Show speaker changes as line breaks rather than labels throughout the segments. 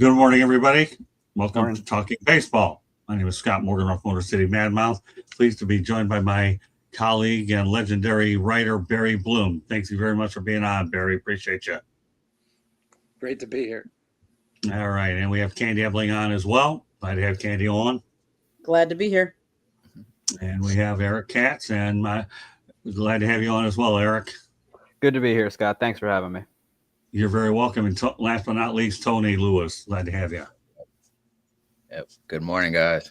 Good morning, everybody. Welcome
Morning.
to Talking Baseball. My name is Scott Morgan, off Motor City Madmouth. Pleased to be joined by my colleague and legendary writer, Barry Bloom. Thanks you very much for being on, Barry. Appreciate you.
Great to be here.
All right. And we have Candy Ebling on as well. Glad to have Candy on.
Glad to be here.
And we have Eric Katz, and glad to have you on as well, Eric.
Good to be here, Scott. Thanks for having me.
You're very welcome. And last but not least, Tony Lewis. Glad to have you.
Yep. Good morning, guys.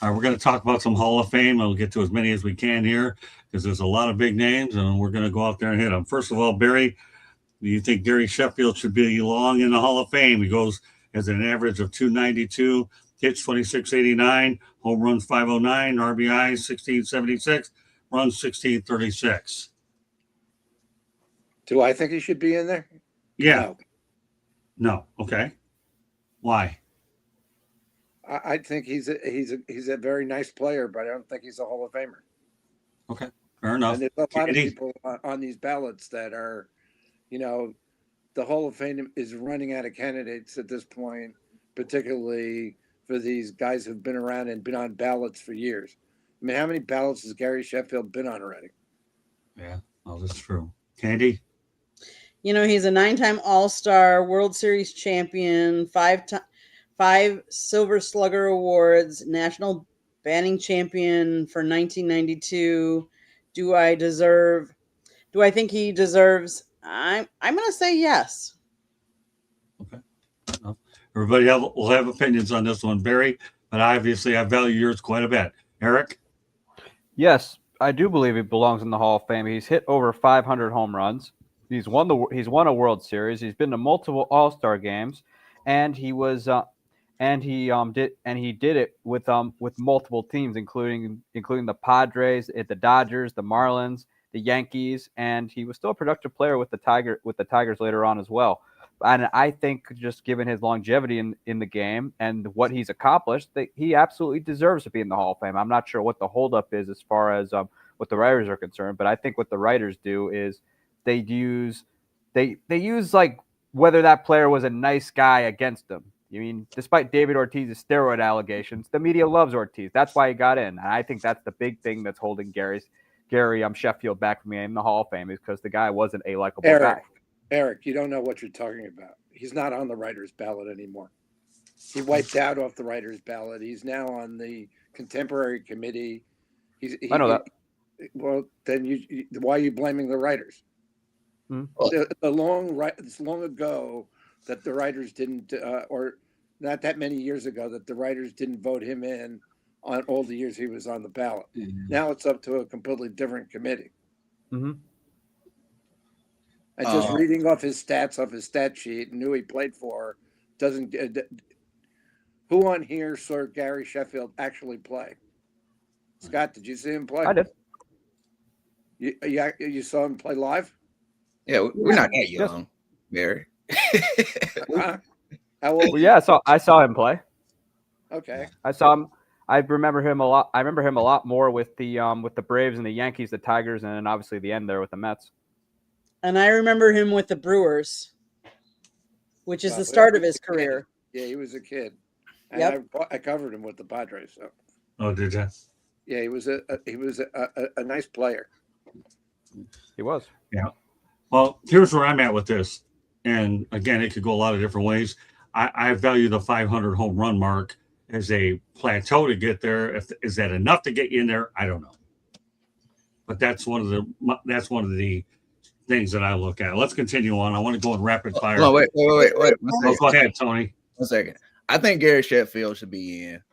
All right, we're going to talk about some Hall of Fame. We'll get to as many as we can here because there's a lot of big names, and we're going to go out there and hit them. First of all, Barry, do you think Gary Sheffield should belong in the Hall of Fame? He goes as an average of 292, hits 2689, home runs 509, RBIs 1676, runs 1636.
Do I think he should be in there?
Yeah. No. Okay. Why?
I think he's a very nice player, but I don't think he's a Hall of Famer.
Okay. Fair enough.
And there's a lot of
Candy?
people on these ballots that are, the Hall of Fame is running out of candidates at this point, particularly for these guys who've been around and been on ballots for years. I mean, how many ballots has Gary Sheffield been on already?
Yeah. Oh, that's true. Candy?
He's a 9-time All-Star, World Series champion, five Silver Slugger Awards, National Batting Champion for 1992. Do I think he deserves? I'm going to say yes.
Okay. Everybody will have opinions on this one, Barry, but obviously I value yours quite a bit. Eric?
Yes, I do believe he belongs in the Hall of Fame. He's hit over 500 home runs. He's won a World Series. He's been to multiple All-Star games, and he did it with multiple teams, including the Padres, the Dodgers, the Marlins, the Yankees, and he was still a productive player with the Tigers later on as well. And I think just given his longevity in the game and what he's accomplished, that he absolutely deserves to be in the Hall of Fame. I'm not sure what the holdup is as far as what the writers are concerned, but I think what the writers do is they use like whether that player was a nice guy against them. I mean, despite David Ortiz's steroid allegations, the media loves Ortiz. That's why he got in. And I think that's the big thing that's holding Gary Sheffield back from being in the Hall of Fame is because the guy wasn't a likable guy.
Eric, you don't know what you're talking about. He's not on the writer's ballot anymore. He wiped out off the writer's ballot. He's now on the contemporary committee.
I know that.
Well, then why are you blaming the writers? It's long ago that the writers didn't, or not that many years ago, that the writers didn't vote him in on all the years he was on the ballot. Mm-hmm. Now it's up to a completely different committee.
Mm-hmm.
And just reading off his stats off his stat sheet and who he played for doesn't. Who on here saw Gary Sheffield actually play? Scott, did you see him play?
I did.
You saw him play live?
Yeah, we're not that young, Barry.
How old?
Well, yeah, I saw him play.
Okay.
I saw him. I remember him a lot. I remember him a lot more with the Braves and the Yankees, the Tigers, and then obviously the end there with the Mets.
And I remember him with the Brewers, which is the start of his career.
Yeah, he was a kid. And
yep.
I covered him with the Padres. So.
Oh, did you?
Yeah, he was a nice player.
He was.
Yeah. Well, here's where I'm at with this. And again, it could go a lot of different ways. I value the 500 home run mark as a plateau to get there. Is that enough to get you in there? I don't know. But that's one of the things that I look at. Let's continue on. I want to go in rapid fire.
No, wait.
Go ahead, Tony.
1 second. I think Gary Sheffield should be in.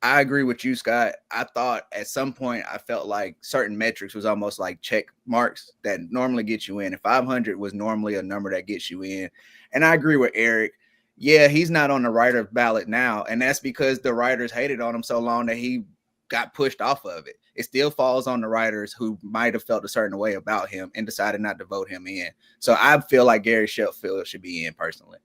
I agree with you, Scott. I thought at some point I felt like certain metrics was almost like check marks that normally get you in. And 500 was normally a number that gets you in. And I agree with Eric. Yeah, he's not on the writer's ballot now. And that's because the writers hated on him so long that he got pushed off of it. It still falls on the writers who might have felt a certain way about him and decided not to vote him in. So I feel like Gary Sheffield should be in personally.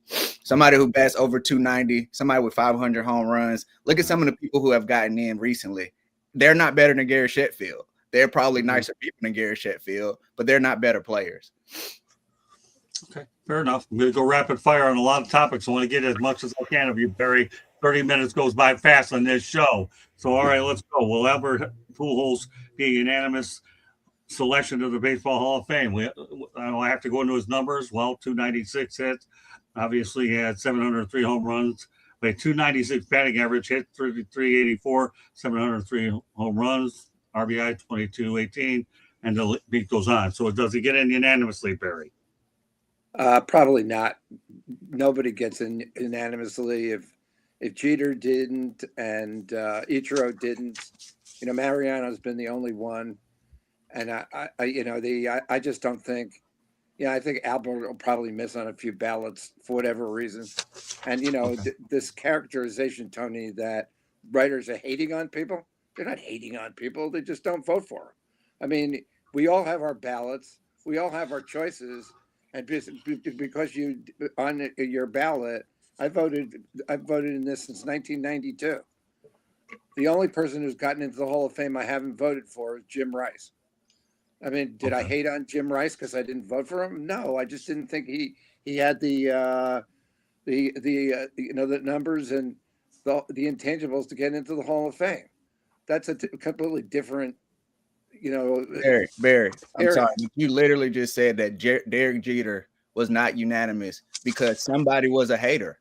Somebody who bats over 290, somebody with 500 home runs. Look at some of the people who have gotten in recently. They're not better than Gary Sheffield. They're probably nicer people than Gary Sheffield, but they're not better players.
Okay, fair enough. I'm going to go rapid fire on a lot of topics. I want to get as much as I can of you, Barry. 30 minutes goes by fast on this show. So, all right, let's go. Will Albert Pujols be a unanimous selection to the Baseball Hall of Fame? I have to go into his numbers. Well, 296 hits. Obviously, he had 703 home runs. But 296 batting average, hit 384, 703 home runs, RBI 2218, and the beat goes on. So, does he get in unanimously, Barry?
Probably not. Nobody gets in unanimously. If Jeter didn't and Ichiro didn't, Mariano's been the only one. And I just don't think. I think Albert will probably miss on a few ballots for whatever reason. And
Okay.
this characterization, Tony, that writers are hating on people. They're not hating on people. They just don't vote for them. I mean, we all have our ballots. We all have our choices. And because you on your ballot, I voted in this since 1992. The only person who's gotten into the Hall of Fame I haven't voted for is Jim Rice. I mean, did I
Okay.
hate on Jim Rice because I didn't vote for him? No, I just didn't think he had the numbers and the intangibles to get into the Hall of Fame. That's a completely different,
Barry, I'm
area.
sorry. You literally just said that Derek Jeter was not unanimous because somebody was a hater.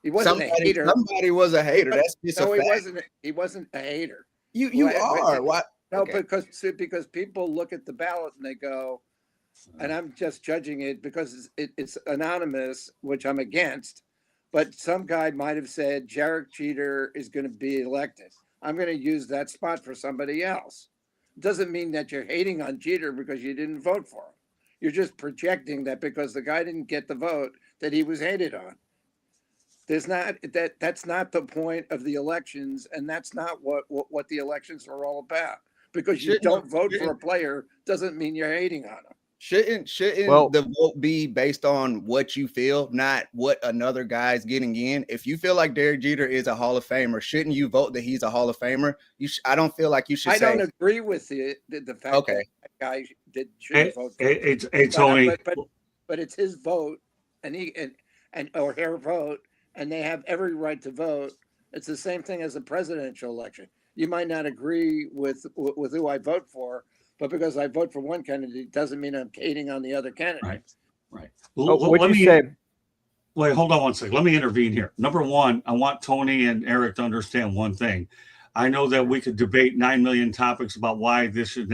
He wasn't a hater.
Somebody was a hater. That's just
No,
a
he
fact.
wasn't. He wasn't a hater.
You
Well,
are. What?
No,
Okay.
because people look at the ballot and they go, and I'm just judging it because it's anonymous, which I'm against. But some guy might have said Derek Jeter is going to be elected. I'm going to use that spot for somebody else. Doesn't mean that you're hating on Jeter because you didn't vote for him. You're just projecting that because the guy didn't get the vote that he was hated on. There's not that's not the point of the elections, and that's not what the elections are all about. Because you don't vote for a player doesn't mean you're hating on him.
Shouldn't
Well-
the vote be based on what you feel, not what another guy's getting in? If you feel like Derek Jeter is a Hall of Famer, shouldn't you vote that he's a Hall of Famer? I don't feel like you should
I
say.
don't agree with the fact
Okay.
that guy should vote for him.
Hey, Tony.
But it's his vote, and he and or her vote, and they have every right to vote. It's the same thing as a presidential election. You might not agree with who I vote for, but because I vote for one candidate doesn't mean I'm hating on the other candidate.
Right.
Would you say?
Wait, hold on one second. Let me intervene here. Number one, I want Tony and Eric to understand one thing. I know that we could debate 9 million topics about why this should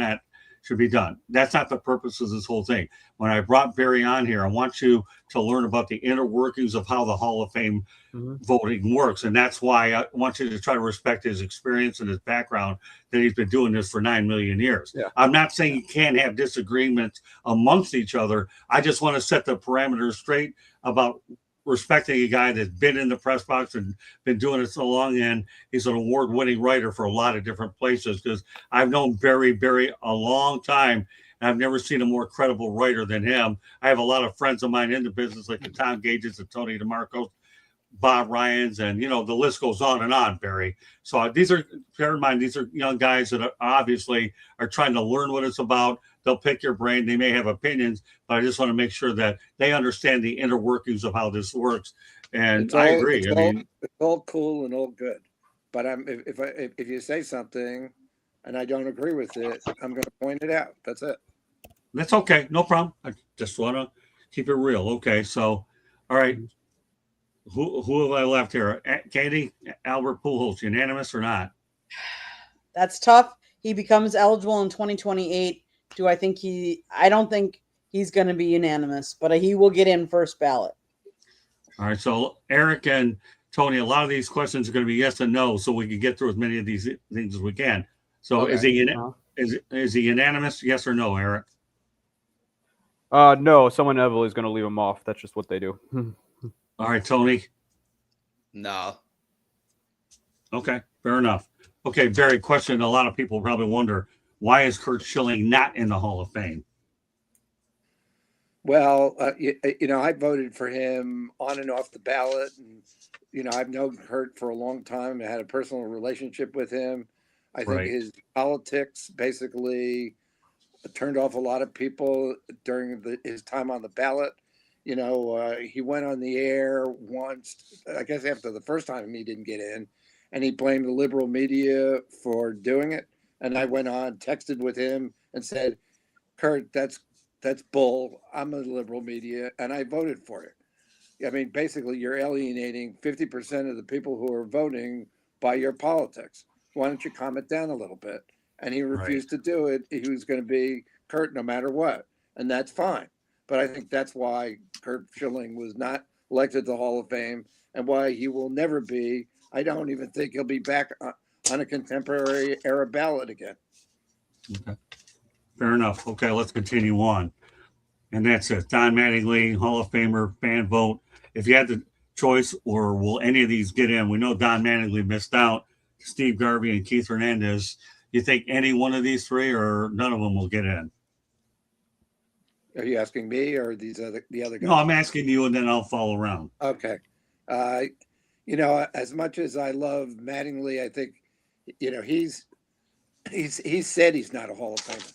be done. That's not the purpose of this whole thing. When I brought Barry on here, I want you to learn about the inner workings of how the Hall of Fame voting works. And that's why I want you to try to respect his experience and his background, that he's been doing this for 9 million years.
Yeah.
I'm not saying you can't have disagreements amongst each other. I just want to set the parameters straight about respecting a guy that's been in the press box and been doing it so long, and he's an award-winning writer for a lot of different places, because I've known Barry a long time, and I've never seen a more credible writer than him. I have a lot of friends of mine in the business, like the Tom Gages and Tony DeMarco, Bob Ryans, and the list goes on and on, Barry. So bear in mind, these are young guys that obviously are trying to learn what it's about. They'll pick your brain. They may have opinions, but I just want to make sure that they understand the inner workings of how this works. And I agree.
It's all cool and all good, but if you say something and I don't agree with it, I'm going to point it out. That's it.
That's okay. No problem. I just want to keep it real. Okay. So, all right. Who have I left here? Katie, Albert Pujols, unanimous or not?
That's tough. He becomes eligible in 2028. I don't think he's going to be unanimous, but he will get in first ballot.
All right. So Eric and Tony, a lot of these questions are going to be yes and no, so we can get through as many of these things as we can. So
Okay.
is he unanimous? Yes or no, Eric?
No, someone inevitably is going to leave him off. That's just what they do.
All right, Tony.
No.
Okay, fair enough. Okay, Barry, question a lot of people probably wonder, why is Curt Schilling not in the Hall of Fame?
Well, I voted for him on and off the ballot, and I've known Curt for a long time. I had a personal relationship with him. I think
Right.
his politics basically turned off a lot of people during his time on the ballot. He went on the air once, I guess after the first time he didn't get in, and he blamed the liberal media for doing it. And I went on, texted with him, and said, "Kurt, that's bull. I'm a liberal media, and I voted for it. I mean, basically, you're alienating 50% of the people who are voting by your politics. Why don't you calm it down a little bit?" And he refused to do it. He was going to be Kurt no matter what, and that's fine. But I think that's why Kurt Schilling was not elected to the Hall of Fame, and why he will never be. I don't even think he'll be back on a contemporary era ballot again.
Okay. Fair enough. Okay, let's continue on. And that's it. Don Mattingly, Hall of Famer, fan vote. If you had the choice, or will any of these get in? We know Don Mattingly missed out. Steve Garvey and Keith Hernandez. You think any one of these three, or none of them will get in?
Are you asking me or the other guys?
No, I'm asking you, and then I'll follow around.
Okay. As much as I love Mattingly, I think, he's said he's not a Hall of Famer.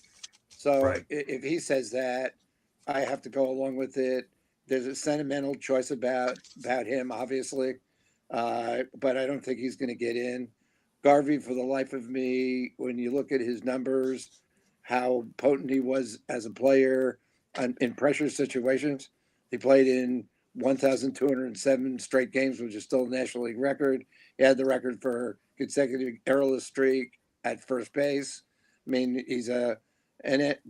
So
Right.
If he says that, I have to go along with it. There's a sentimental choice about him, obviously, but I don't think he's going to get in. Garvey, for the life of me, when you look at his numbers, how potent he was as a player in pressure situations, he played in 1,207 straight games, which is still a National League record. He had the record for consecutive errorless streak at first base. I mean, he's a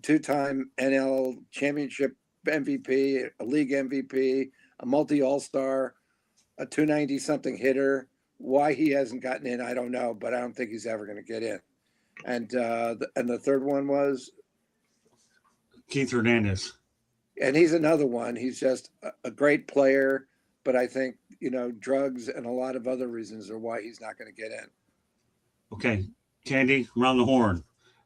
two-time NL championship MVP, a league MVP, a multi-all-star, a 290-something hitter. Why he hasn't gotten in, I don't know, but I don't think he's ever going to get in. And the third one was
Keith Hernandez.
And he's another one. He's just a great player, but I think, drugs and a lot of other reasons are why he's not going to get in.
Okay, Candy, around the horn.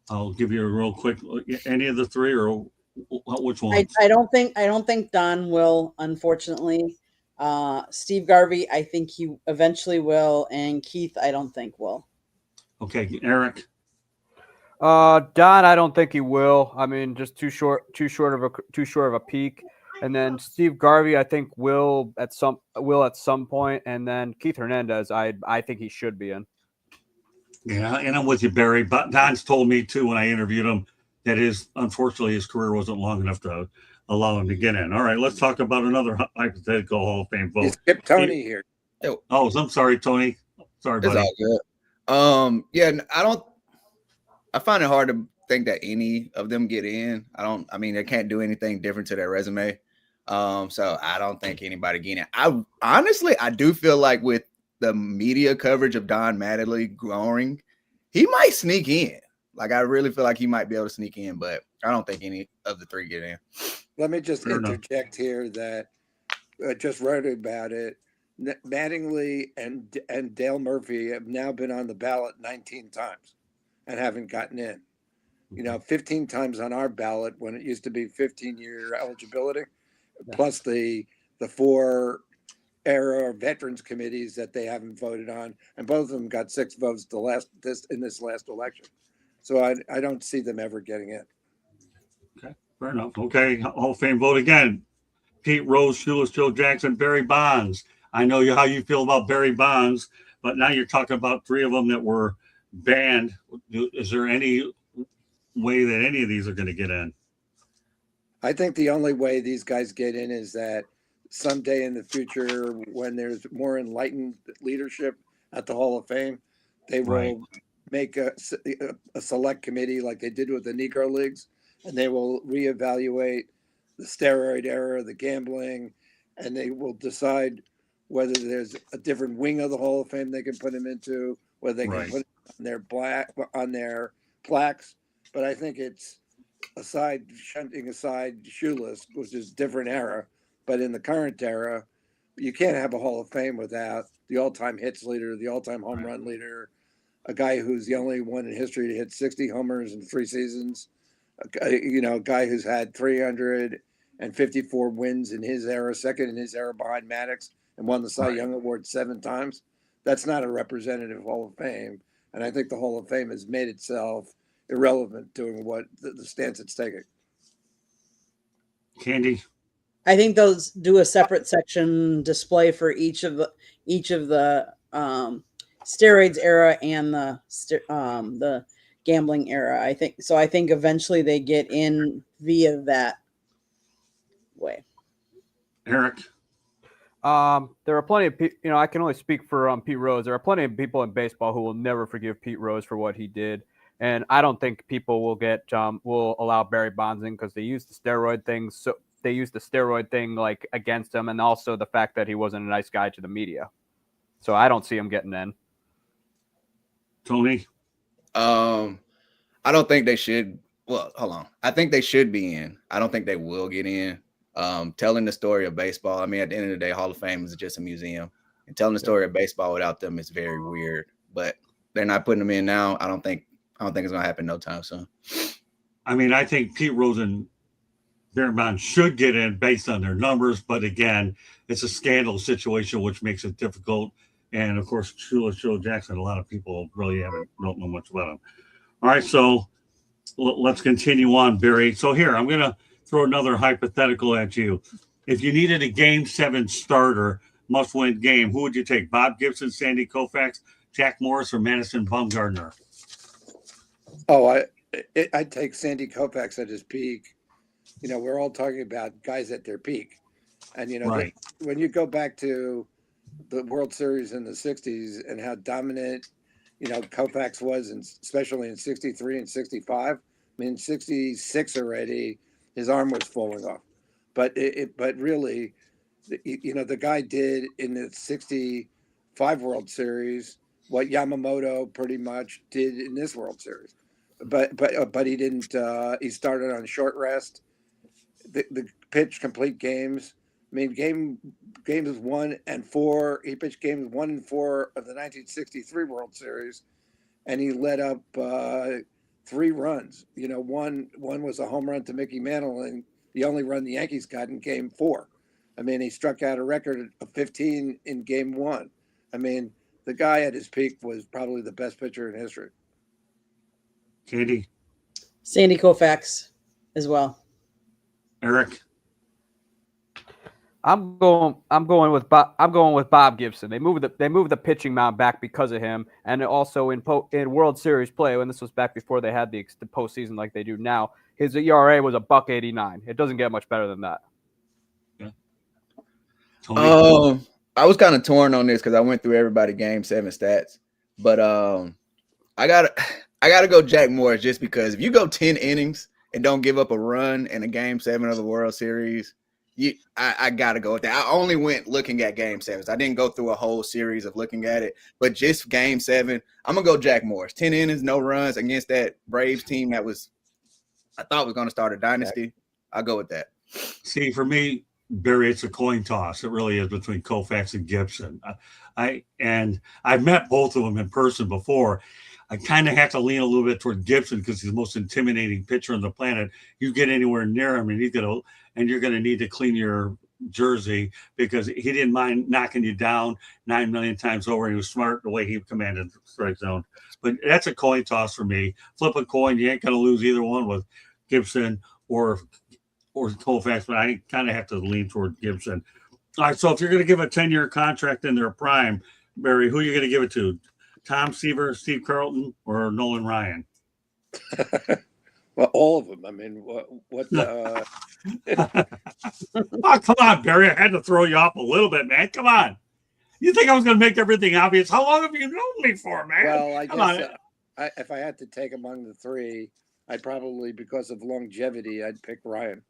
I'll give you a real quick. Any of the three, or which one?
I don't think Don will, unfortunately. Steve Garvey, I think he eventually will, and Keith, I don't think will.
Okay, Eric.
Don, I don't think he will. I mean, just too short of a peak. And then Steve Garvey, I think will at some point. And then Keith Hernandez, I think he should be in.
Yeah, and I'm with you, Barry. But Don's told me too when I interviewed him that unfortunately his career wasn't long enough to allow him to get in. All right, let's talk about another hypothetical Hall of Fame vote.
Skip Tony here.
Oh, I'm sorry, Tony. Sorry, buddy.
It's all good. Yeah, I find it hard to think that any of them get in. I mean, they can't do anything different to their resume. So I don't think anybody get in. I do feel like with the media coverage of Don Mattingly growing, he might sneak in. Like, I really feel like he might be able to sneak in, but I don't think any of the three get in.
Let me just interject here that I just wrote about it. Mattingly and Dale Murphy have now been on the ballot 19 times and haven't gotten in. 15 times on our ballot when it used to be 15-year eligibility, plus the 4 era veterans committees that they haven't voted on, and both of them got 6 votes in this last election. So I don't see them ever getting in.
Okay, fair enough. Okay, Hall of Fame vote again. Pete Rose, Shoeless Joe Jackson, Barry Bonds. I know how you feel about Barry Bonds, but now you're talking about 3 of them that were banned. Is there any way that any of these are going to get in?
I think the only way these guys get in is that someday in the future, when there's more enlightened leadership at the Hall of Fame, they will make a select committee like they did with the Negro Leagues, and they will reevaluate the steroid era, the gambling, and they will decide whether there's a different wing of the Hall of Fame they can put him into, whether they can put it on their plaques. But I think it's shunting aside Shoeless, which is a different era. But in the current era, you can't have a Hall of Fame without the all-time hits leader, the all-time home run leader, a guy who's the only one in history to hit 60 homers in 3 seasons, a guy who's had 354 wins in his era, second in his era behind Maddox, and won the Cy Young Award 7 times. That's not a representative Hall of Fame. And I think the Hall of Fame has made itself irrelevant doing what the stance it's taking.
Candy?
I think those do a separate section display for each of the steroids era and the gambling era. I think so. I think eventually they get in via that way.
Eric,
There are plenty of people. I can only speak for Pete Rose. There are plenty of people in baseball who will never forgive Pete Rose for what he did, and I don't think people will allow Barry Bonds in because they used the steroid thing. So they used the steroid thing like against him, and also the fact that he wasn't a nice guy to the media. So I don't see him getting in.
Tony.
I don't think they should. Well, hold on. I think they should be in. I don't think they will get in. Telling the story of baseball. I mean, at the end of the day, Hall of Fame is just a museum, and telling the story of baseball without them is very weird. But they're not putting them in now. I don't think it's gonna happen no time soon.
I mean, I think Pete Rose and Barry Bonds should get in based on their numbers, but again, it's a scandal situation, which makes it difficult. And of course, Joe Jackson, a lot of people really don't know much about him. All right, so let's continue on, Barry. So here, I'm going to throw another hypothetical at you. If you needed a Game 7 starter, must-win game, who would you take? Bob Gibson, Sandy Koufax, Jack Morris, or Madison Bumgarner?
Oh, I'd take Sandy Koufax at his peak. We're all talking about guys at their peak. And,
right.
When you go back to the World Series in the 60s and how dominant, Koufax was, and especially in 63 and 65. I mean, 66 already, his arm was falling off. But but really, the guy did in the 65 World Series what Yamamoto pretty much did in this World Series. But he didn't. He started on short rest. The pitch complete games. I mean, games 1 and 4. He pitched games 1 and 4 of the 1963 World Series, and he led up 3 runs. One was a home run to Mickey Mantle, and the only run the Yankees got in Game 4. I mean, he struck out a record of 15 in Game 1. I mean, the guy at his peak was probably the best pitcher in history.
Katie,
Sandy Koufax as well.
Eric.
I'm going with Bob Gibson. They moved the pitching mound back because of him, and also in World Series play, when this was back before they had the postseason like they do now, his ERA was $1.89. It doesn't get much better than that.
Yeah. Tony?
I was kind of torn on this because I went through everybody Game 7 stats, but I gotta go Jack Morris just because if you go 10 innings and don't give up a run in a Game 7 of the World Series. I got to go with that. I only went looking at Game 7s. I didn't go through a whole series of looking at it, but just Game 7, I'm going to go Jack Morris. 10 innings, no runs against that Braves team that I thought was going to start a dynasty. I'll go with that.
See, for me, Barry, it's a coin toss. It really is between Koufax and Gibson. I've met both of them in person before. I kind of have to lean a little bit toward Gibson because he's the most intimidating pitcher on the planet. You get anywhere near him, and you're going to need to clean your jersey because he didn't mind knocking you down 9 million times over. He was smart the way he commanded the strike zone. But that's a coin toss for me. Flip a coin, you ain't going to lose either one with Gibson or Koufax, but I kind of have to lean toward Gibson. All right, so if you're going to give a 10-year contract in their prime, Barry, who are you going to give it to? Tom Seaver, Steve Carlton, or Nolan Ryan?
Well, all of them. I mean, what
Oh, come on, Barry. I had to throw you off a little bit, man. Come on. You think I was going to make everything obvious? How long have you known me for, man?
Well, I guess if I had to take among the 3, I'd probably, because of longevity, I'd pick Ryan.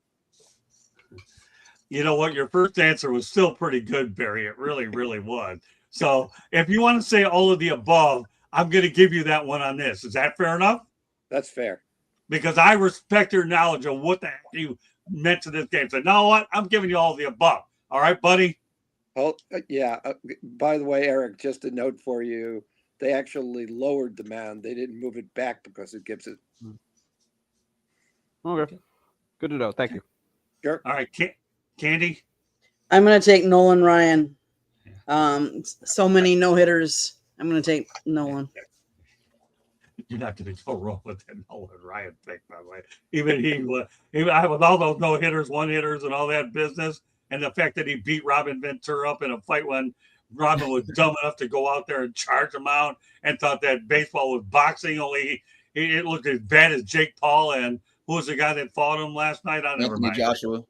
You know what? Your first answer was still pretty good, Barry. It really, really was. So if you want to say all of the above, I'm going to give you that one on this. Is that fair enough?
That's fair.
Because I respect your knowledge of what the heck you meant to this game. So, you know what? I'm giving you all of the above. All right, buddy?
Oh, yeah. By the way, Eric, just a note for you. They actually lowered the mound. They didn't move it back because it gives it.
Okay. Good to know. Thank you.
Sure.
All right, Candy?
I'm going to take Nolan Ryan. So many no-hitters. I'm going to take Nolan.
you're not going to go wrong with that Nolan Ryan pick, by the way. Even with all those no hitters, one hitters, and all that business, and the fact that he beat Robin Ventura up in a fight when Robin was dumb enough to go out there and charge him out, and thought that baseball was boxing. Only it looked as bad as Jake Paul, and who was the guy that fought him last night? I never
Anthony
mind.
Joshua.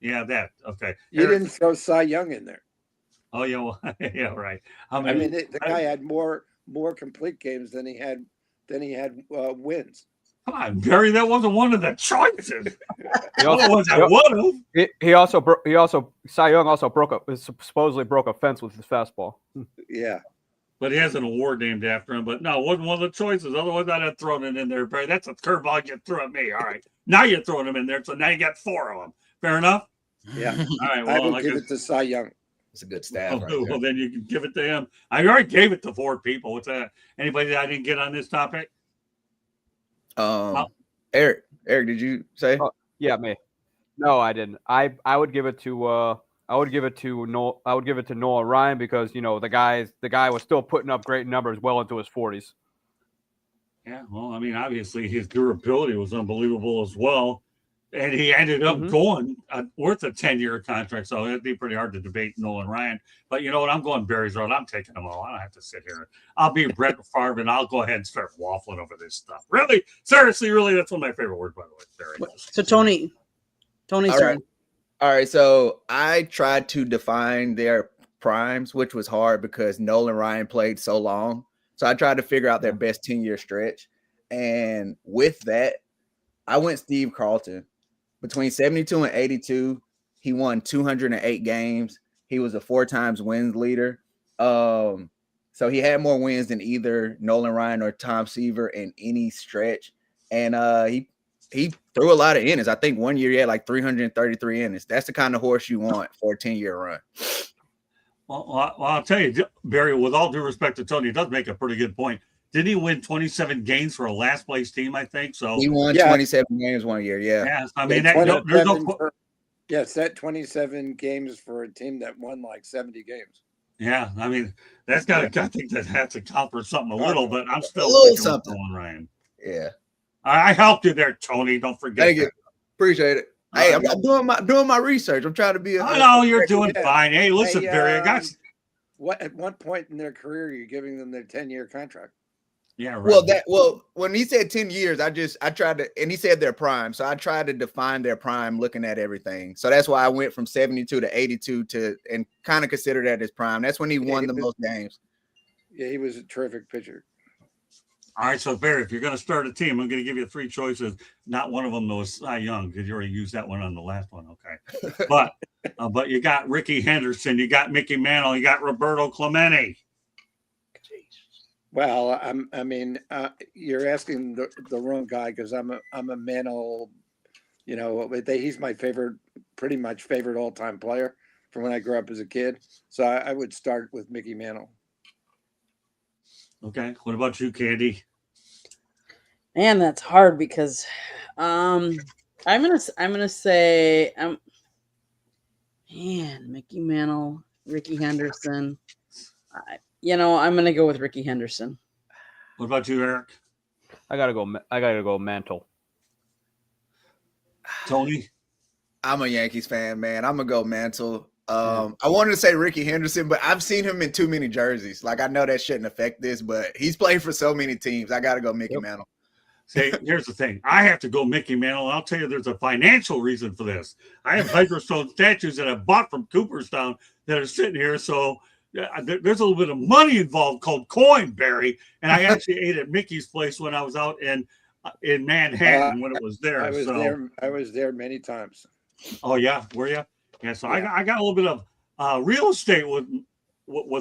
Yeah, that okay.
You didn't throw Cy Young in there.
Oh yeah, well, yeah, right.
I mean, the guy had more complete games than he had wins.
Come on, Barry, that wasn't one of the choices.
He also, Cy Young also supposedly broke a fence with his fastball.
Yeah.
But he has an award named after him. But no, it wasn't one of the choices. Otherwise, I'd have thrown it in there, Barry. That's a curveball you threw at me. All right. Now you're throwing him in there. So now you got 4 of them. Fair enough?
Yeah.
All right.
I
Well,
will give it to Cy Young.
It's a good stat. Right
well, then you can give it to him. I already gave it to 4 people. What's that? Anybody that I didn't get on this topic?
Eric, did you say?
Yeah, me. No, I didn't. I would give it to Nolan Ryan because the guy was still putting up great numbers well into his 40s.
Yeah, well, I mean, obviously his durability was unbelievable as well, and he ended up going worth a 10-year contract. So it'd be pretty hard to debate Nolan Ryan. But you know what? I'm going Barry's road. I'm taking them all. I don't have to sit here. I'll be Brett Favre, and I'll go ahead and start waffling over this stuff. Really, seriously, really, that's one of my favorite words, by the way, Barry.
So Tony's turn.
All right, so I tried to define their primes, which was hard because Nolan Ryan played so long. So I tried to figure out their best 10-year stretch. And with that, I went Steve Carlton. Between 72 and 82, he won 208 games. He was a 4-time wins leader. So he had more wins than either Nolan Ryan or Tom Seaver in any stretch. And he threw a lot of innings. I think one year he had like 333 innings. That's the kind of horse you want for a 10-year run.
Well, I'll tell you, Barry, with all due respect to Tony, he does make a pretty good point. Didn't he win 27 games for a last place team, I think? So
he won 27 games one year, yeah.
Yeah, I mean,
yes, that 27 games for a team that won like 70 games.
Yeah, I mean, that's I think that has to count for something a little, but I'm still
something.
Ryan.
Yeah.
I helped you there, Tony. Don't forget.
Thank you. Appreciate it. Hey, I'm doing my research. I'm trying to be.
I know you're doing fine. Hey, listen, Barry, I got.
At what point in their career are you giving them their 10-year contract?
Yeah, right.
Well, when he said 10 years, I tried to, and he said their prime, so I tried to define their prime, looking at everything. So that's why I went from 72 to 82 and kind of consider that his prime. That's when he won the most games.
Yeah, he was a terrific pitcher.
All right, so Barry, if you're going to start a team, I'm going to give you 3 choices. Not one of them was Cy Young because you already used that one on the last one. Okay, but you got Ricky Henderson, you got Mickey Mantle, you got Roberto Clemente.
Well, you're asking the wrong guy because I'm a Mantle. He's my pretty much favorite all-time player from when I grew up as a kid. So I would start with Mickey Mantle.
Okay. What about you, Candy?
Man, that's hard because I'm gonna say Mickey Mantle, Ricky Henderson. I'm gonna go with Ricky Henderson.
What about you, Eric?
I gotta go Mantle.
Tony?
I'm a Yankees fan, man. I'm gonna go Mantle. I wanted to say Ricky Henderson, but I've seen him in too many jerseys. Like, I know that shouldn't affect this, but he's played for so many teams. I got to go Mickey Mantle.
See, here's the thing. I have to go Mickey Mantle. I'll tell you, there's a financial reason for this. I have Hyperstone statues that I bought from Cooperstown that are sitting here. So there's a little bit of money involved called coin, Barry. And I actually ate at Mickey's place when I was out in Manhattan when it was there.
I was there many times.
Oh, yeah? Were you? Yeah, so yeah. I got a little bit of real estate with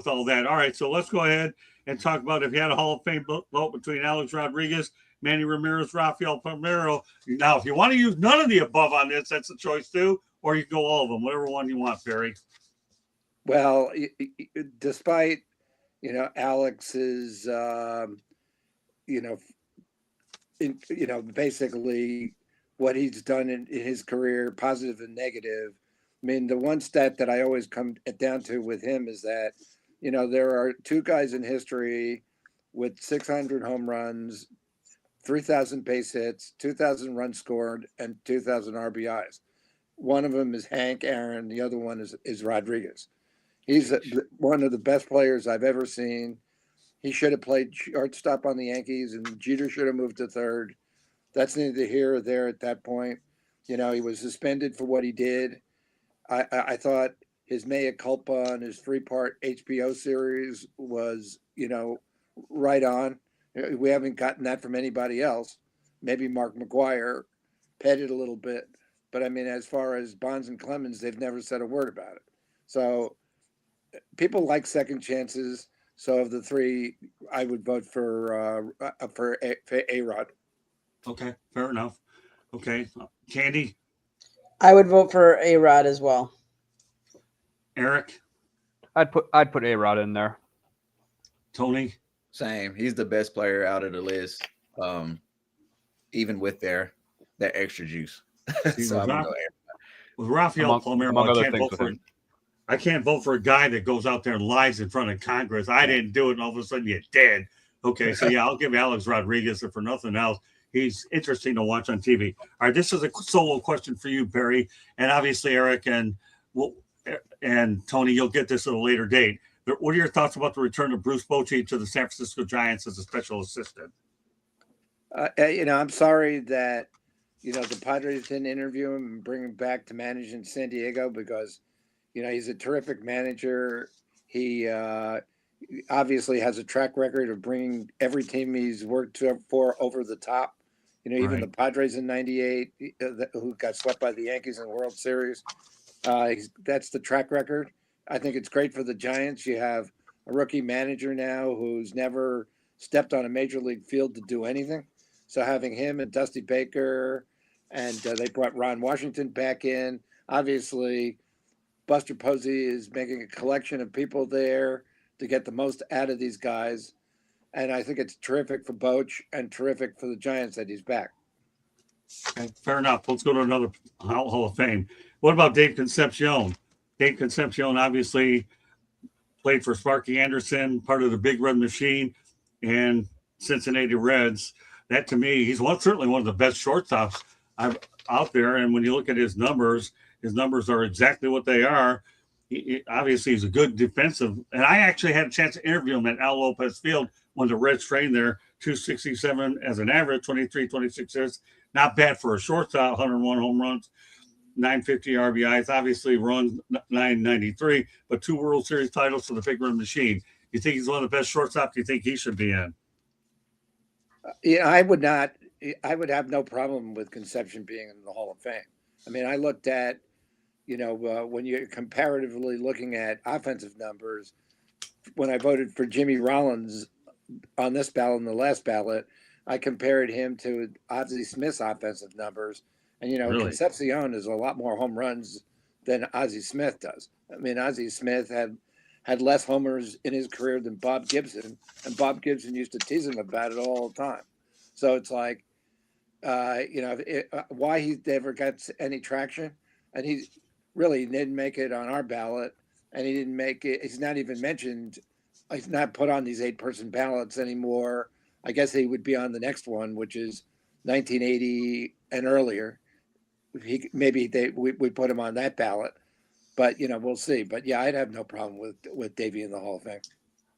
all that. All right, so let's go ahead and talk about if you had a Hall of Fame vote between Alex Rodriguez, Manny Ramirez, Rafael Palmeiro. Now, if you want to use none of the above on this, that's a choice too, or you can go all of them, whatever one you want, Barry.
Well, despite Alex's basically what he's done in his career, positive and negative. I mean, the one stat that I always come down to with him is that, there are 2 guys in history with 600 home runs 3,000 base hits, 2,000 runs scored, and 2,000 RBIs. One of them is Hank Aaron. The other one is Rodriguez. He's one of the best players I've ever seen. He should have played shortstop on the Yankees, and Jeter should have moved to third. That's neither here or there at that point. You know, he was suspended for what he did. I thought his mea culpa on his 3-part HBO series was, you know, right on. We haven't gotten that from anybody else. Maybe Mark McGuire petted a little bit. But I mean, as far as Bonds and Clemens, they've never said a word about it. So people like second chances. So of the three, I would vote for A-Rod.
Okay, fair enough. Okay, Candy,
I would vote for A-Rod as well.
Eric,
I'd put A-Rod in there.
Tony.
Same. He's the best player out of the list. Even with that extra juice. So I'm gonna go
With Rafael Palmeiro,
other things with him.
I can't vote for a guy that goes out there and lies in front of Congress. I didn't do it, and all of a sudden you're dead. Okay, so yeah, I'll give Alex Rodriguez, if for nothing else. He's interesting to watch on TV. All right, this is a solo question for you, Barry, and obviously Eric and Tony. You'll get this at a later date. But what are your thoughts about the return of Bruce Bochy to the San Francisco Giants as a special assistant?
You know, I'm sorry that, you know, the Padres didn't interview him and bring him back to manage in San Diego because, you know, he's a terrific manager. He obviously has a track record of bringing every team he's worked for over the top. You know, even the Padres in '98, who got swept by the Yankees in the World Series. That's the track record. I think it's great for the Giants. You have a rookie manager now who's never stepped on a major league field to do anything. So having him and Dusty Baker, and they brought Ron Washington back in. Obviously, Buster Posey is making a collection of people there to get the most out of these guys. And I think it's terrific for Boch and terrific for the Giants that he's back.
Okay, fair enough. Let's go to another Hall of Fame. What about Dave Concepcion? Dave Concepcion obviously played for Sparky Anderson, part of the Big Red Machine and Cincinnati Reds. That to me, he's certainly one of the best shortstops out there. And when you look at his numbers are exactly what they are. Obviously, he's a good defensive. And I actually had a chance to interview him at Al Lopez Field when the Reds trained there. 267 as an average, 23, 26 years. Not bad for a shortstop, 101 home runs, 950 RBIs, obviously runs 993, but 2 World Series titles for the Big Red Machine. You think he's one of the best shortstops you think he should be in?
Yeah, I would not. I would have no problem with Concepcion being in the Hall of Fame. I mean, I looked at, you know, when you're comparatively looking at offensive numbers, when I voted for Jimmy Rollins on this ballot and the last ballot, I compared him to Ozzie Smith's offensive numbers. And, you know, really? Concepcion is a lot more home runs than Ozzie Smith does. I mean, Ozzie Smith had less homers in his career than Bob Gibson, and Bob Gibson used to tease him about it all the time. So it's like, you know, why he never got any traction, and he really didn't make it on our ballot, and he didn't make it. He's not even mentioned. He's not put on these 8-person ballots anymore. I guess he would be on the next one, which is 1980 and earlier. We put him on that ballot, but you know, we'll see. But yeah, I'd have no problem with Davey in the Hall of Fame.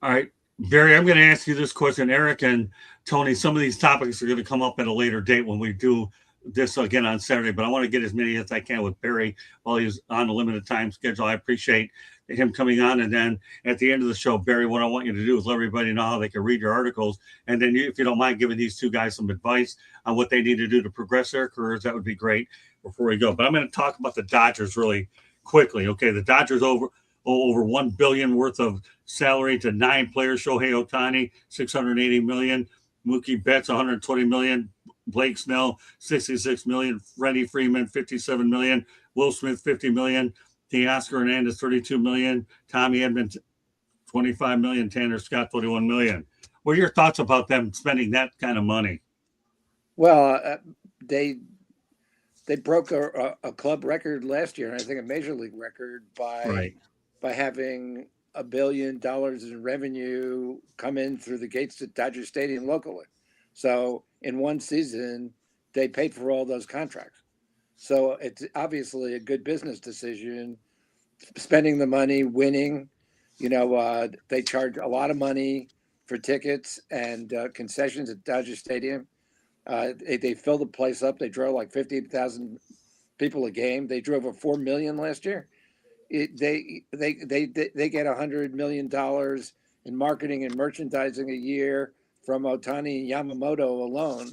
All right, Barry, I'm going to ask you this question. Eric and Tony, some of these topics are going to come up at a later date when we do this again on Saturday, but I want to get as many as I can with Barry while he's on a limited time schedule. I appreciate him coming on. And then at the end of the show, Barry, what I want you to do is let everybody know how they can read your articles. And then if you don't mind giving these two guys some advice on what they need to do to progress their careers, that would be great before we go. But I'm going to talk about the Dodgers really quickly. Okay, the Dodgers over $1 billion worth of salary to 9 players. Shohei Ohtani, $680 million. Mookie Betts, $120 million. Blake Snell, $66 million. Freddie Freeman, $57 million. Will Smith, $50 million. Teoscar Hernandez, $32 million. Tommy Edman, $25 million. Tanner Scott, $21 million. What are your thoughts about them spending that kind of money?
Well, they broke a club record last year, and I think a major league record by having $1 billion in revenue come in through the gates at Dodger Stadium locally. So in one season, they paid for all those contracts. So it's obviously a good business decision, spending the money, winning. They charge a lot of money for tickets and concessions at Dodger Stadium. They fill the place up. They draw like 50,000 people a game. They drove a 4 million last year. They get $100 million in marketing and merchandising a year from Otani and Yamamoto alone,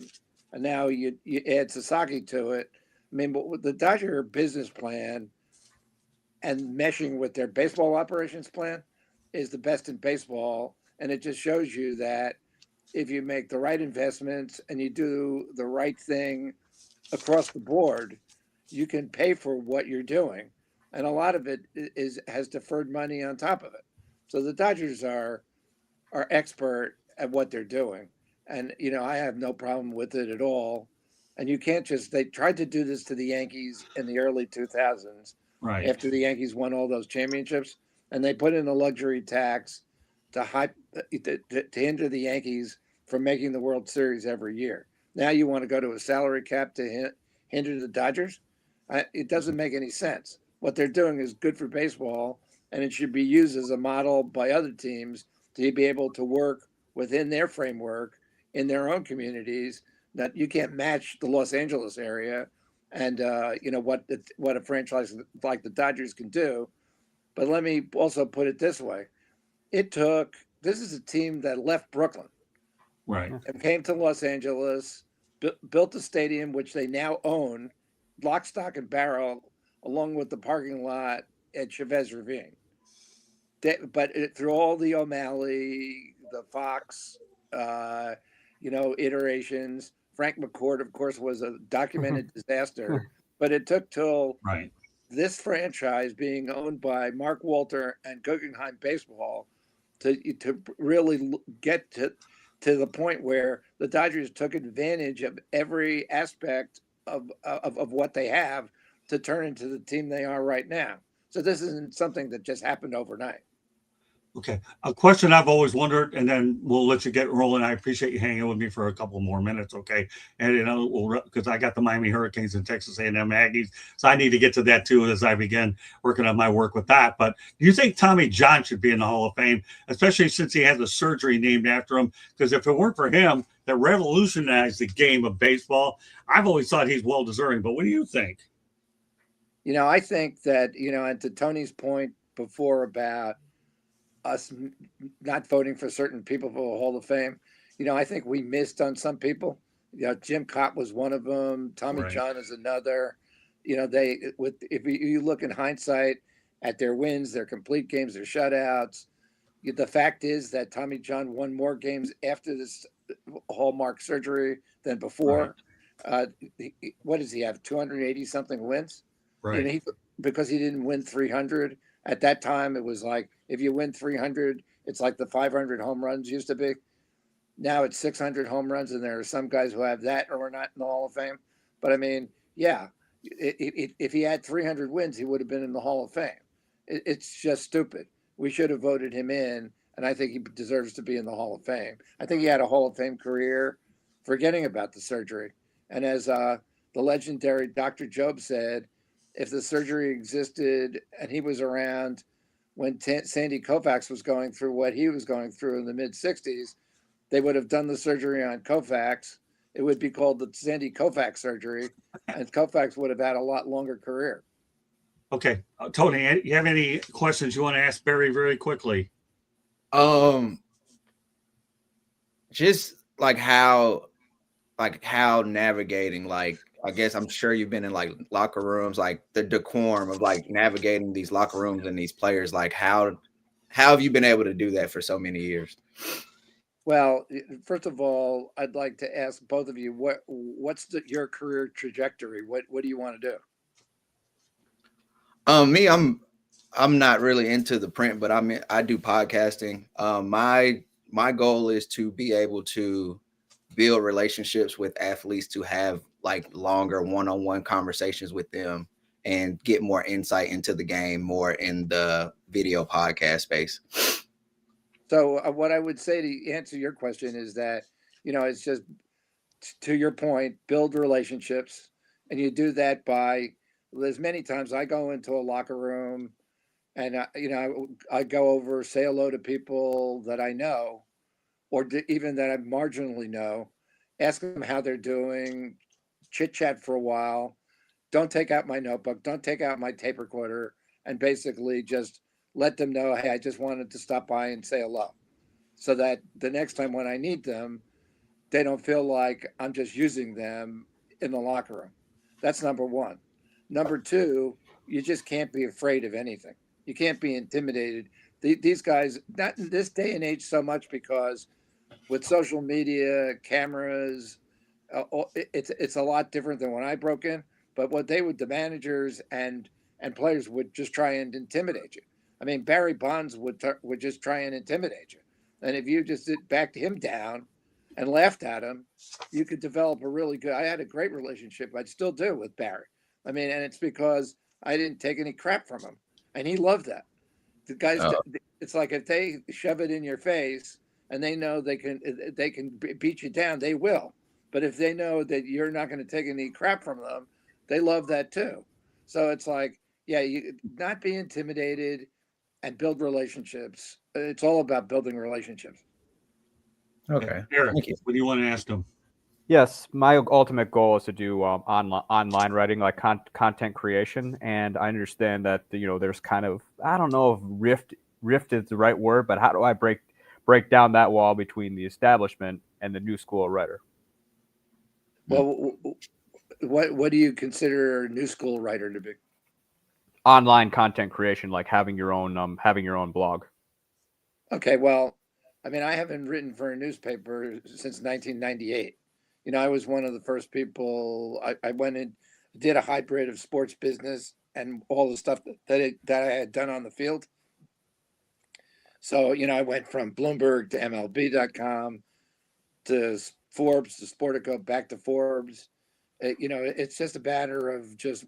and now you add Sasaki to it. I mean, but with the Dodger business plan and meshing with their baseball operations plan is the best in baseball, and it just shows you that if you make the right investments and you do the right thing across the board, you can pay for what you're doing, and a lot of it has deferred money on top of it. So the Dodgers are expert at what they're doing, and I have no problem with it at all. And you can't just they tried to do this to the Yankees in the early 2000s
Right.
after the Yankees won all those championships, and they put in a luxury tax to hinder the Yankees from making the World Series every year. Now you want to go to a salary cap to hinder the Dodgers? It doesn't make any sense. What they're doing is good for baseball, and it should be used as a model by other teams to be able to work within their framework in their own communities. That you can't match the Los Angeles area, and what a franchise like the Dodgers can do. But let me also put it this way: this is a team that left Brooklyn,
Right.
and came to Los Angeles, built a stadium which they now own, lock, stock, and barrel, along with the parking lot at Chavez Ravine. But through all the O'Malley, the Fox, iterations, Frank McCourt, of course, was a documented disaster. But it took till
Right.
this franchise being owned by Mark Walter and Guggenheim Baseball to really get to the point where the Dodgers took advantage of every aspect of what they have to turn into the team they are right now. So this isn't something that just happened overnight.
Okay. A question I've always wondered, and then we'll let you get rolling. I appreciate you hanging with me for a couple more minutes. Okay. And, because I got the Miami Hurricanes and Texas A&M Aggies. So I need to get to that too as I begin working on my work with that. But do you think Tommy John should be in the Hall of Fame, especially since he had the surgery named after him? Because if it weren't for him, that revolutionized the game of baseball. I've always thought he's well deserving. But what do you think?
I think that, and to Tony's point before about us not voting for certain people for the Hall of Fame, I think we missed on some people. Jim Cott was one of them. Tommy
Right.
John is another. If you look in hindsight at their wins, their complete games, their shutouts, the fact is that Tommy John won more games after this hallmark surgery than before. Right. What does he have? 280 something wins.
Right.
Because he didn't win 300 at that time. It was like, if you win 300, it's like the 500 home runs used to be. Now it's 600 home runs, and there are some guys who have that or are not in the Hall of Fame. But I mean, yeah, if he had 300 wins, he would have been in the Hall of Fame. It's just stupid. We should have voted him in, and I think he deserves to be in the Hall of Fame. I think he had a Hall of Fame career, forgetting about the surgery. And as the legendary Dr. Job said, if the surgery existed and he was around when Sandy Koufax was going through what he was going through in the mid-'60s, they would have done the surgery on Koufax. It would be called the Sandy Koufax surgery, and Koufax would have had a lot longer career.
Okay. Tony, you have any questions you want to ask Barry very quickly?
Just like how navigating, like, I guess I'm sure you've been in like locker rooms, like the decorum of like navigating these locker rooms and these players. Like how have you been able to do that for so many years?
Well, first of all, I'd like to ask both of you, what's your career trajectory? What do you want to do?
Me, I'm not really into the print, but I do podcasting. My goal is to be able to build relationships with athletes, to have like longer one-on-one conversations with them and get more insight into the game, more in the video podcast space.
So what I would say to answer your question is that, it's just to your point, build relationships, and you do that by. There's many times I go into a locker room, and I go over, say hello to people that I know, or even that I marginally know, ask them how they're doing, chit chat for a while. Don't take out my notebook, don't take out my tape recorder, and basically just let them know, hey, I just wanted to stop by and say hello, so that the next time when I need them, they don't feel like I'm just using them in the locker room. That's number one. Number two, you just can't be afraid of anything. You can't be intimidated. These guys, not in this day and age so much, because with social media, cameras, it's a lot different than when I broke in. But what they would, the managers and players would just try and intimidate you. I mean, Barry Bonds would just try and intimidate you. And if you just backed him down and laughed at him, you could develop a really good. I had a great relationship. I still do with Barry. I mean, and it's because I didn't take any crap from him, and he loved that. The guys, it's like if they shove it in your face and they know they can beat you down, they will. But if they know that you're not going to take any crap from them, they love that too. So it's like, yeah, you not be intimidated and build relationships. It's all about building relationships.
Okay.
Eric,
Thank you.
what do you want to ask them?
Yes, my ultimate goal is to do online writing, like content creation, and I understand that there's kind of, I don't know if rift is the right word, but how do I break down that wall between the establishment and the new school of writer?
Well, what do you consider a new school writer to be?
Online content creation, like having your own blog.
Okay, well, I mean, I haven't written for a newspaper since 1998. I was one of the first people. I went and did a hybrid of sports business and all the stuff that I had done on the field. So, I went from Bloomberg to MLB.com to Forbes to Sportico, back to Forbes. It's just a matter of just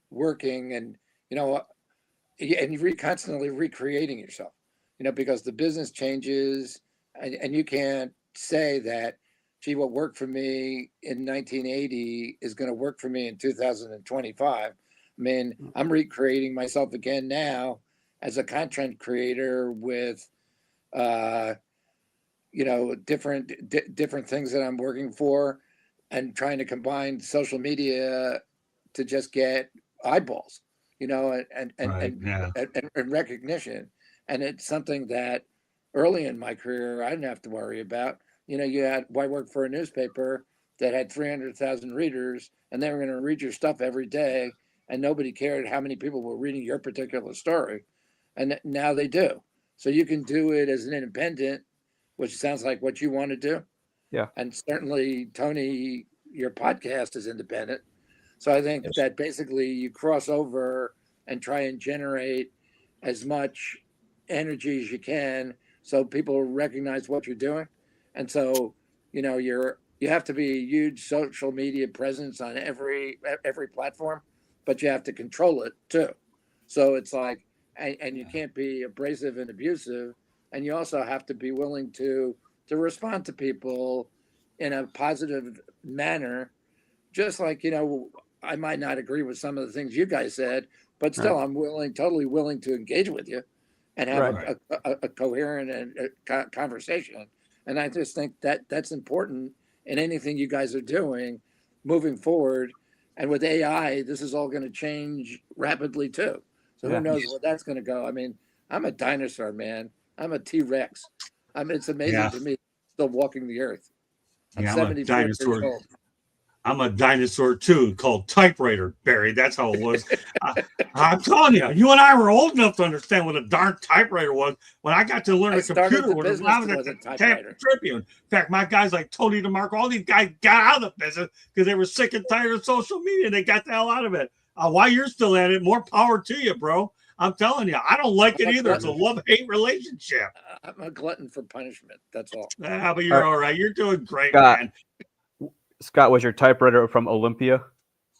working and you're constantly recreating yourself. Because the business changes, and you can't say that, gee, what worked for me in 1980 is going to work for me in 2025. I mean, I'm recreating myself again now as a content creator with, different things that I'm working for, and trying to combine social media to just get eyeballs, and recognition. And it's something that early in my career I didn't have to worry about. I worked for a newspaper that had 300,000 readers, and they were going to read your stuff every day, and nobody cared how many people were reading your particular story. And now they do. So you can do it as an independent, which sounds like what you want to do.
Yeah.
And certainly, Tony, your podcast is independent. So I think that basically you cross over and try and generate as much energy as you can, so people recognize what you're doing. And so, you have to be a huge social media presence on every platform, but you have to control it too. So it's like, and you can't be abrasive and abusive, and you also have to be willing to respond to people in a positive manner. Just like, I might not agree with some of the things you guys said, but still, I'm totally willing to engage with you and have a coherent and conversation. And I just think that that's important in anything you guys are doing moving forward. And with AI, this is all going to change rapidly too. So who knows where that's going to go? I mean, I'm a dinosaur, man. I'm a T-Rex. It's amazing to me, still walking the earth. I'm 74 years old.
I'm a dinosaur too, called typewriter, Barry. That's how it was. I'm telling you, you and I were old enough to understand what a darn typewriter was. When I got to learn a computer, when I was at the Tampa Tribune. In fact, my guys like Tony DeMarco, all these guys got out of the business because they were sick and tired of social media. They got the hell out of it. Why you're still at it, more power to you, bro. I'm telling you, I don't like it either. It's a love-hate relationship.
I'm a glutton for punishment. That's all.
But you're all right. You're doing great, man.
Scott, was your typewriter from Olympia?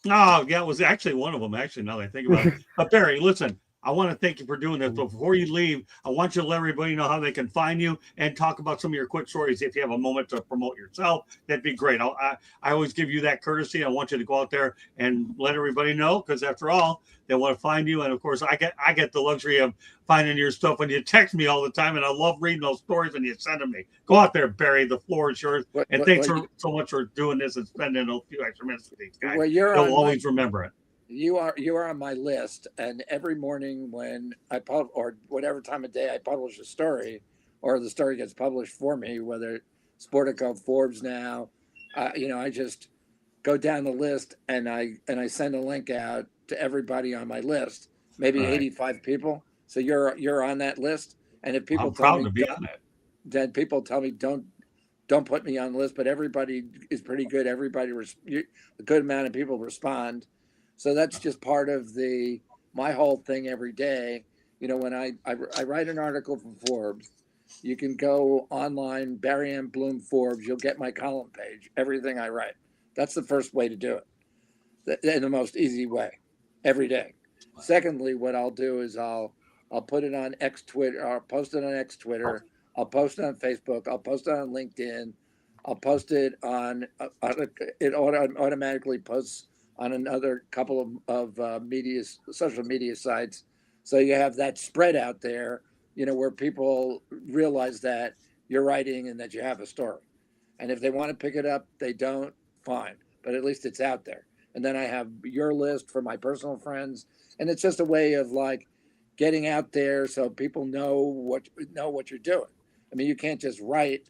Oh, yeah, it was actually one of them, actually, now that I think about it. But Barry, listen, I want to thank you for doing this. But before you leave, I want you to let everybody know how they can find you and talk about some of your quick stories. If you have a moment to promote yourself, that'd be great. I always give you that courtesy. I want you to go out there and let everybody know, because after all, they want to find you. And of course, I get the luxury of finding your stuff when you text me all the time, and I love reading those stories when you send them me. Go out there, Barry. The floor is yours. And thanks so much for doing this and spending a few extra minutes with these guys.
Well,
They'll always remember it.
You are on my list, and every morning when I or whatever time of day I publish a story, or the story gets published for me, whether Sportico, Forbes now, I just go down the list and I send a link out to everybody on my list, maybe 85 people. So you're on that list, and if people
I'm proud to be on it,
then people tell me don't put me on the list. But everybody is pretty good. Everybody, a good amount of people respond. So that's just part of my whole thing every day. When I write an article for Forbes, you can go online, Barry M. Bloom Forbes, you'll get my column page, everything I write. That's the first way to do it, in the most easy way, every day. Secondly, what I'll do is I'll put it on X Twitter, I'll post it on X Twitter, I'll post it on Facebook, I'll post it on LinkedIn, I'll post it on it automatically posts on another couple of social media sites. So you have that spread out there, where people realize that you're writing and that you have a story. And if they want to pick it up, they don't, fine. But at least it's out there. And then I have your list for my personal friends. And it's just a way of getting out there so people know what you're doing. I mean, you can't just write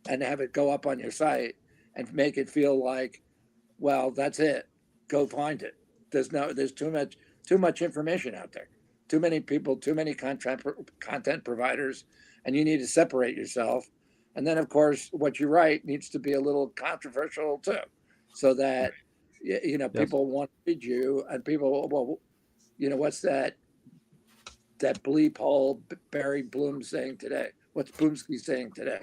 and have it go up on your site and make it feel like, well, that's it. Go find it. There's too much information out there. Too many people, too many content providers, and you need to separate yourself. And then, of course, what you write needs to be a little controversial too, so that people want to read you, and people, well, what's that bleep hole Barry Bloom saying today? What's Boomski saying today?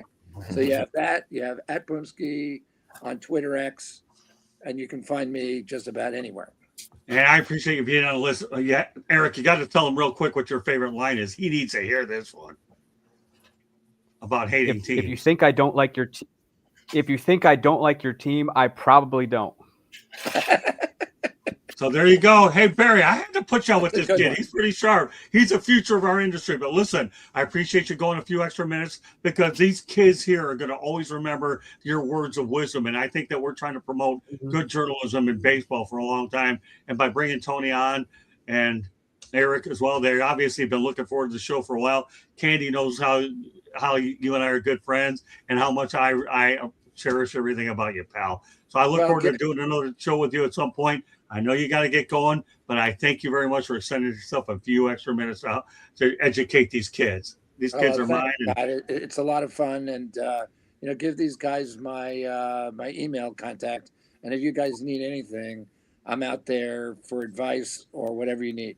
So you have that. You have @Boomski on Twitter X. And you can find me just about anywhere.
And I appreciate you being on the list. Eric, you got to tell him real quick what your favorite line is. He needs to hear this one about hating teams.
If you think I don't like your team, I probably don't.
So there you go. Hey, Barry, I had to put you on with
That's
this kid.
one.
He's pretty sharp. He's the future of our industry. But listen, I appreciate you going a few extra minutes, because these kids here are going to always remember your words of wisdom. And I think that we're trying to promote good journalism in baseball for a long time. And by bringing Tony on and Eric as well, they obviously have been looking forward to the show for a while. Candy knows how you and I are good friends and how much I cherish everything about you, pal. So I look forward to doing another show with you at some point. I know you got to get going, but I thank you very much for sending yourself a few extra minutes out to educate these kids. These kids are mine.
It's a lot of fun, and give these guys my email contact. And if you guys need anything, I'm out there for advice or whatever you need.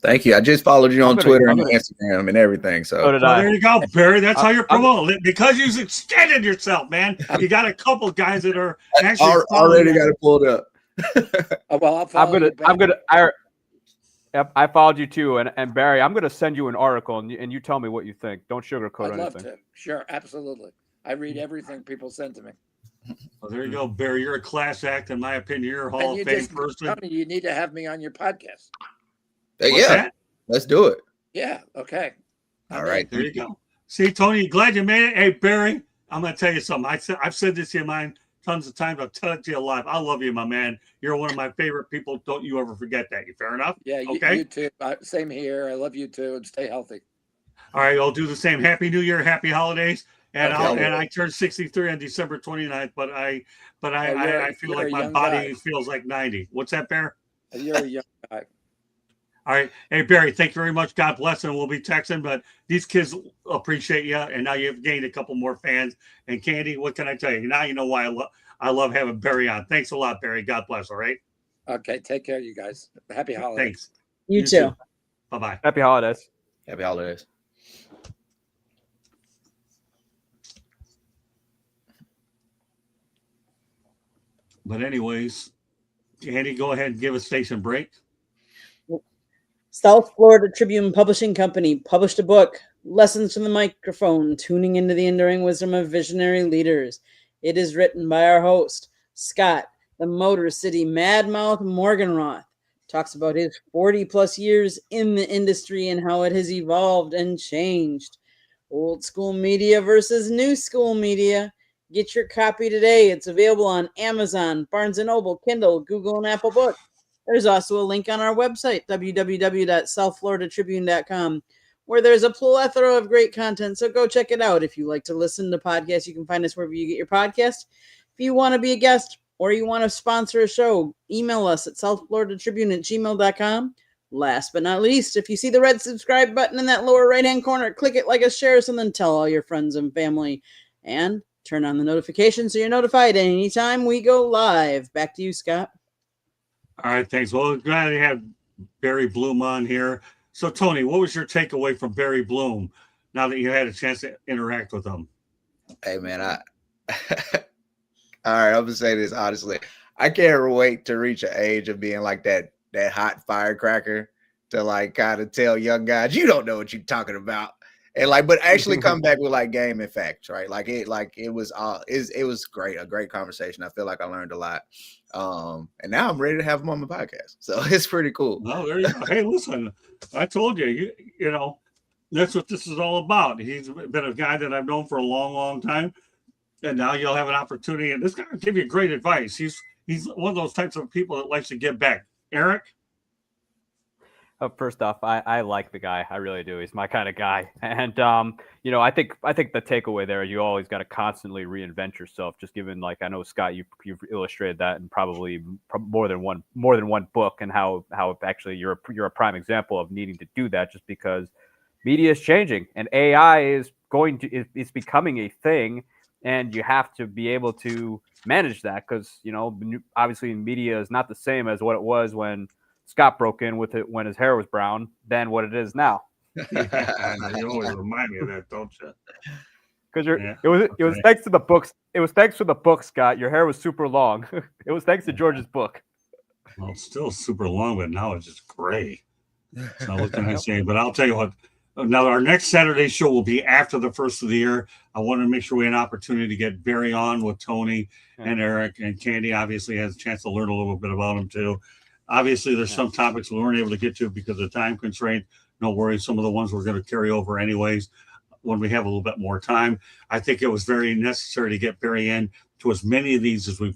Thank you. I just followed you on Twitter and Instagram and everything. So
there you go, Barry. That's how you're promoting it, because you've extended yourself, man. You got a couple guys that are actually
already got it pulled up.
Well, I'll follow
I followed you too, and Barry, I'm gonna send you an article, and you tell me what you think. Don't sugarcoat anything.
I'd love to. Sure, absolutely. I read everything people send to me.
Well, there you go, Barry. You're a class act, in my opinion. You're a Hall of Fame person.
Tony, you need to have me on your podcast.
Let's do it.
Yeah. Okay.
All right.
There you go. See, Tony, glad you made it. Hey, Barry, I'm gonna tell you something. I've said this to you, mine. Tons of times. I'll tell it to you live. I love you, my man. You're one of my favorite people. Don't you ever forget that. You fair enough?
Yeah.
Okay.
You too. Same here. I love you too, and stay healthy.
All right. I'll do the same. Happy New Year. Happy holidays. And I turned 63 on December 29th, but I feel like my body feels like 90. What's that, Bear?
You're a young guy.
All right. Hey, Barry, thank you very much. God bless, and we'll be texting. But these kids appreciate you, and now you've gained a couple more fans. And Candy, what can I tell you? Now you know why I love having Barry on. Thanks a lot, Barry. God bless. All right.
Okay. Take care, you guys. Happy holidays.
Thanks.
You too.
Bye-bye.
Happy holidays.
Happy holidays.
But anyways, Andy, go ahead and give a station break.
South Florida Tribune Publishing Company published a book, Lessons from the Microphone, Tuning into the Enduring Wisdom of Visionary Leaders. It is written by our host, Scott, the Motor City Madmouth Morganroth. Talks about his 40 plus years in the industry and how it has evolved and changed. Old school media versus new school media. Get your copy today. It's available on Amazon, Barnes & Noble, Kindle, Google, and Apple Books. There's also a link on our website, www.southfloridatribune.com, where there's a plethora of great content. So go check it out. If you like to listen to podcasts, you can find us wherever you get your podcast. If you want to be a guest or you want to sponsor a show, email us at southfloridatribune@gmail.com. Last but not least, if you see the red subscribe button in that lower right-hand corner, click it, like us, share us, and then tell all your friends and family. And turn on the notifications so you're notified anytime we go live. Back to you, Scott.
All right, thanks. Well, glad to have Barry Bloom on here. So, Tony, what was your takeaway from Barry Bloom now that you had a chance to interact with him?
Hey, man, all right, I'm gonna say this honestly. I can't wait to reach an age of being like that hot firecracker to like kind of tell young guys, you don't know what you're talking about. And like, but actually come back with like game and facts, right? It was great, a great conversation. I feel like I learned a lot. And now I'm ready to have him on my podcast. So it's pretty cool.
Oh, there you go. Hey, listen, I told you, you know, that's what this is all about. He's been a guy that I've known for a long, long time. And now you'll have an opportunity. And this guy will give you great advice. He's one of those types of people that likes to give back. Eric?
First off, I like the guy. I really do. He's my kind of guy. And, you know, I think the takeaway there is you always got to constantly reinvent yourself. Just given, like, I know, Scott, you've illustrated that in probably more than one book, and how actually you're a prime example of needing to do that, just because media is changing and AI is it's becoming a thing, and you have to be able to manage that, because, you know, obviously media is not the same as what it was when Scott broke in with it when his hair was brown than what it is now.
Yeah, you always remind me of that, don't you?
Because it was thanks to the books. It was thanks to the book, Scott. Your hair was super long. It was thanks to George's book.
Well, it's still super long, but now it's just gray. So what can I say? But I'll tell you what. Now, our next Saturday show will be after the first of the year. I want to make sure we have an opportunity to get Barry on with Tony and Eric, and Candy obviously has a chance to learn a little bit about him too. Obviously, there's some topics we weren't able to get to because of time constraint. No worries. Some of the ones we're going to carry over anyways when we have a little bit more time. I think it was very necessary to get Barry in to as many of these as we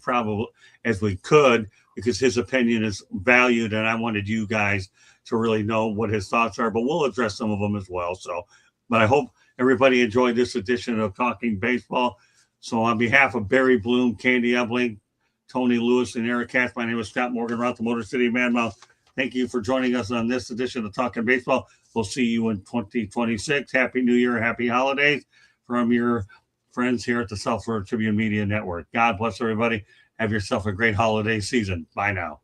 could, because his opinion is valued, and I wanted you guys to really know what his thoughts are, but we'll address some of them as well. So, but I hope everybody enjoyed this edition of Talking Baseball. So on behalf of Barry Bloom, Candy Ebling, Tony Lewis, and Eric Katz, my name is Scott Morganroth, the Motor City Madmouth. Thank you for joining us on this edition of Talking Baseball. We'll see you in 2026. Happy New Year, happy holidays from your friends here at the South Florida Tribune Media Network. God bless everybody. Have yourself a great holiday season. Bye now.